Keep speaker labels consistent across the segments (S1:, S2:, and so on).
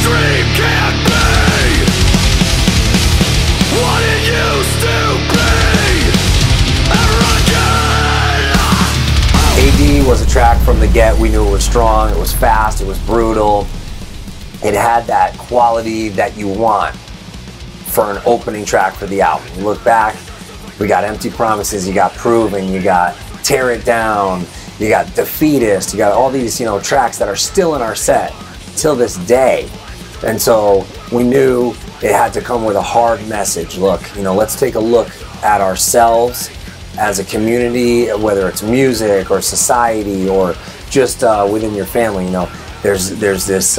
S1: dream can't be what it used to be.
S2: AD was a track from the get. We knew it was strong, it was fast, it was brutal. It had that quality that you want for an opening track for the album. You look back, we got Empty Promises, you got Proven, you got Tear It Down, you got Defeatist, you got all these, tracks that are still in our set till this day. And so we knew it had to come with a hard message. Look, let's take a look at ourselves as a community, whether it's music or society or just within your family. There's this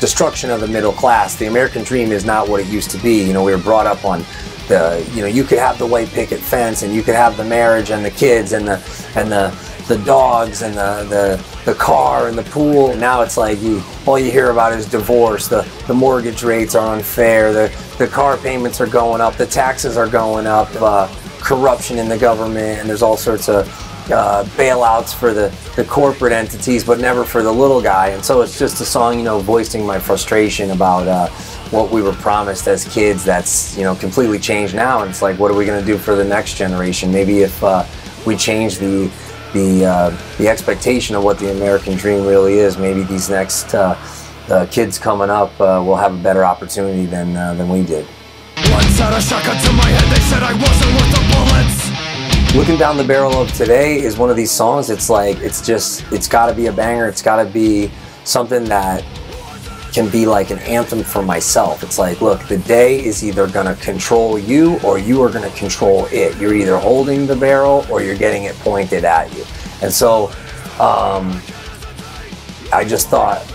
S2: destruction of the middle class. The American dream is not what it used to be. We were brought up on you could have the white picket fence, and you could have the marriage and the kids and the dogs and the car and the pool. And now it's like all you hear about is divorce. The mortgage rates are unfair. The car payments are going up. The taxes are going up. Corruption in the government, and there's all sorts of bailouts for the corporate entities, but never for the little guy. And so it's just a song, voicing my frustration about what we were promised as kids that's completely changed now. And it's like, what are we going to do for the next generation? Maybe if we change the expectation of what the American dream really is, maybe these next kids coming up will have a better opportunity than we did.
S1: Once had a shotgun to my head, they said I wasn't worth the bullets.
S2: Looking Down the Barrel of Today is one of these songs. It's like, it's got to be a banger. It's got to be something that can be like an anthem for myself. It's like, look, the day is either going to control you or you are going to control it. You're either holding the barrel or you're getting it pointed at you. And so I just thought,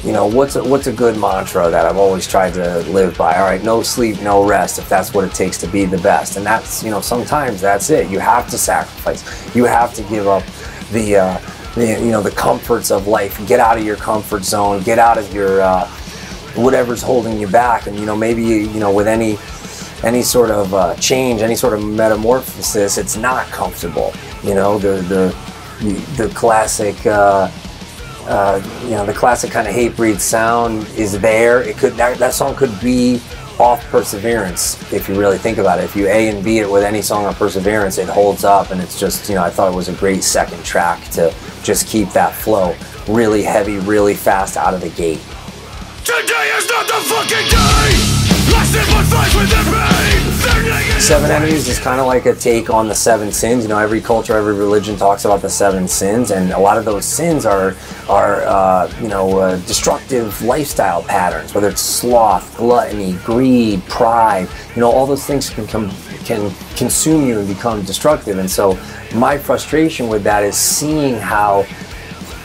S2: what's a good mantra that I've always tried to live by? All right, no sleep, no rest, if that's what it takes to be the best. And that's, sometimes that's it. You have to sacrifice. You have to give up the comforts of life. Get out of your comfort zone. Get out of your whatever's holding you back. And maybe with any sort of change, any sort of metamorphosis, it's not comfortable. The classic. The classic kind of Hatebreed sound is there. That song could be off Perseverance if you really think about it. If you A and B it with any song on Perseverance, it holds up, and it's just, I thought it was a great second track to just keep that flow really heavy, really fast out of the gate.
S1: Today is not the fucking day.
S2: Seven Enemies is kind of like a take on the seven sins. Every culture, every religion talks about the seven sins, and a lot of those sins are destructive lifestyle patterns, whether it's sloth, gluttony, greed, pride. All those things can consume you and become destructive. And so my frustration with that is seeing how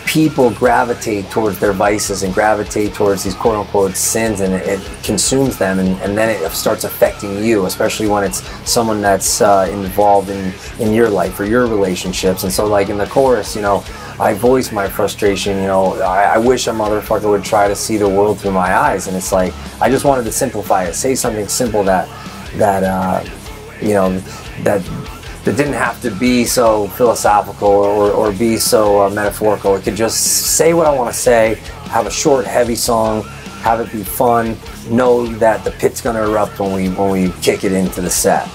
S2: people gravitate towards their vices and gravitate towards these quote-unquote sins, and it consumes them, and then it starts affecting you, especially when it's someone that's involved in your life or your relationships. And so, like in the chorus, I voice my frustration. I wish a motherfucker would try to see the world through my eyes. And it's like, I just wanted to simplify it, say something simple that didn't have to be so philosophical or be so metaphorical. It could just say what I want to say, have a short, heavy song, have it be fun, know that the pit's going to erupt when we kick it into the set.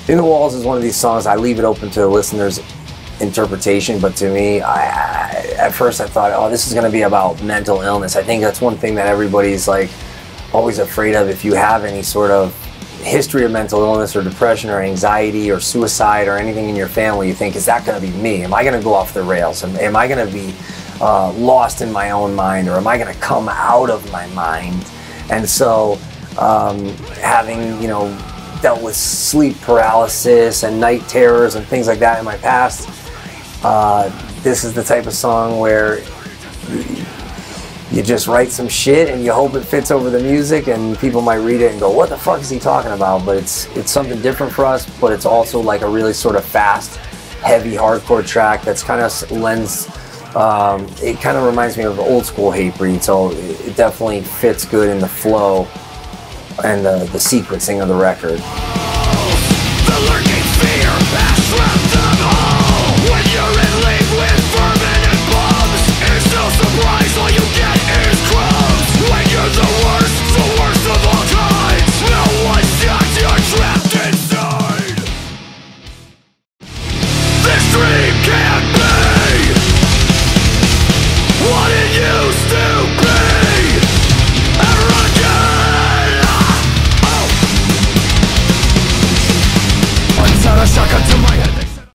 S2: In the Walls is one of these songs, I leave it open to the listener's interpretation, but to me, at first I thought, oh, this is going to be about mental illness. I think that's one thing that everybody's like always afraid of. If you have any sort of history of mental illness or depression or anxiety or suicide or anything in your family, you think, is that going to be me? Am I going to go off the rails? Am I going to be lost in my own mind, or am I going to come out of my mind? And so having, dealt with sleep paralysis and night terrors and things like that in my past, this is the type of song where you just write some shit and you hope it fits over the music, and people might read it and go, what the fuck is he talking about? But it's something different for us, but it's also like a really sort of fast, heavy hardcore track that's kind of lends, it kind of reminds me of old school Hatebreed, so it definitely fits good in the flow and the sequencing of the record.
S1: The lurking fear has trapped them all. When you're in dream can't